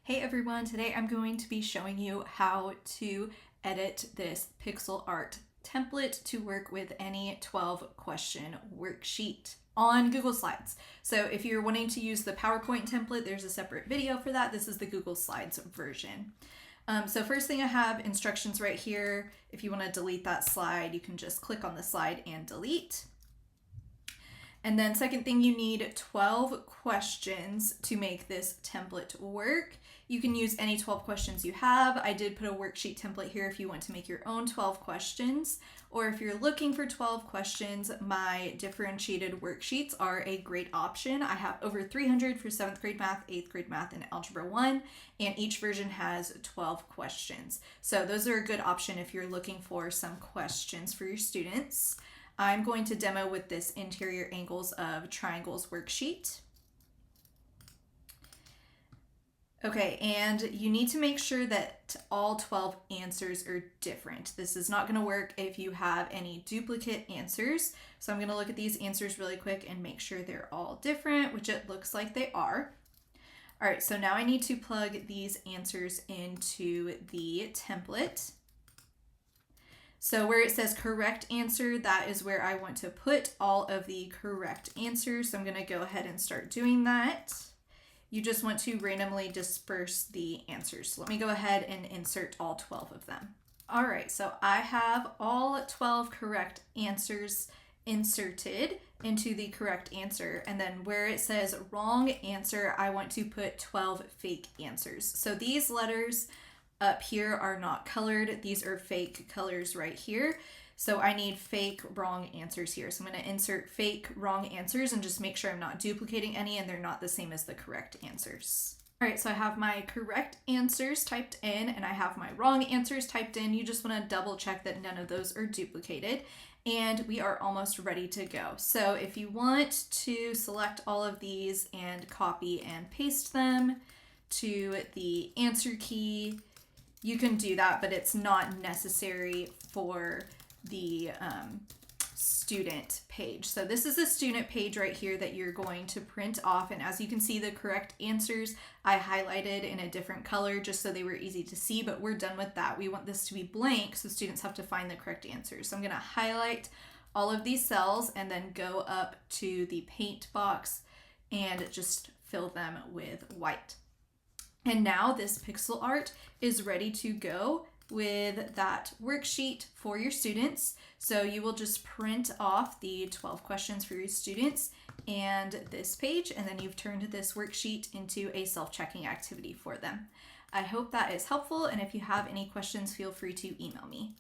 Hey everyone, today I'm going to be showing you how to edit this pixel art template to work with any 12 question worksheet on Google Slides. So if you're wanting to use the PowerPoint template, there's a separate video for that. This is the Google Slides version. So first thing I have instructions right here. If you want to delete that slide, you can just click on the slide and delete. And then second thing, you need 12 questions to make this template work. You can use any 12 questions you have. I did put a worksheet template here if you want to make your own 12 questions, or if you're looking for 12 questions, my differentiated worksheets are a great option. I have over 300 for 7th grade math, 8th grade math, and Algebra 1, and each version has 12 questions. So those are a good option if you're looking for some questions for your students. I'm going to demo with this interior angles of triangles worksheet. Okay, and you need to make sure that all 12 answers are different. This is not going to work if you have any duplicate answers. So I'm going to look at these answers really quick and make sure they're all different, which it looks like they are. All right, so now I need to plug these answers into the template. So where it says correct answer, that is where I want to put all of the correct answers. So I'm going to go ahead and start doing that. You just want to randomly disperse the answers. So let me go ahead and insert all 12 of them. All right, so I have all 12 correct answers inserted into the correct answer. And then where it says wrong answer, I want to put 12 fake answers. So these letters up here are not colored. These are fake colors right here. So I need fake wrong answers here. So I'm going to insert fake wrong answers and just make sure I'm not duplicating any and they're not the same as the correct answers. All right, so I have my correct answers typed in and I have my wrong answers typed in. You just want to double check that none of those are duplicated. And we are almost ready to go. So if you want to select all of these and copy and paste them to the answer key, you can do that, but it's not necessary for the student page. So this is a student page right here that you're going to print off. And as you can see, the correct answers I highlighted in a different color just so they were easy to see, but we're done with that. We want this to be blank so students have to find the correct answers. So I'm going to highlight all of these cells and then go up to the paint box and just fill them with white. And now this pixel art is ready to go with that worksheet for your students. So you will just print off the 12 questions for your students and this page, and then you've turned this worksheet into a self-checking activity for them. I hope that is helpful, and if you have any questions, feel free to email me.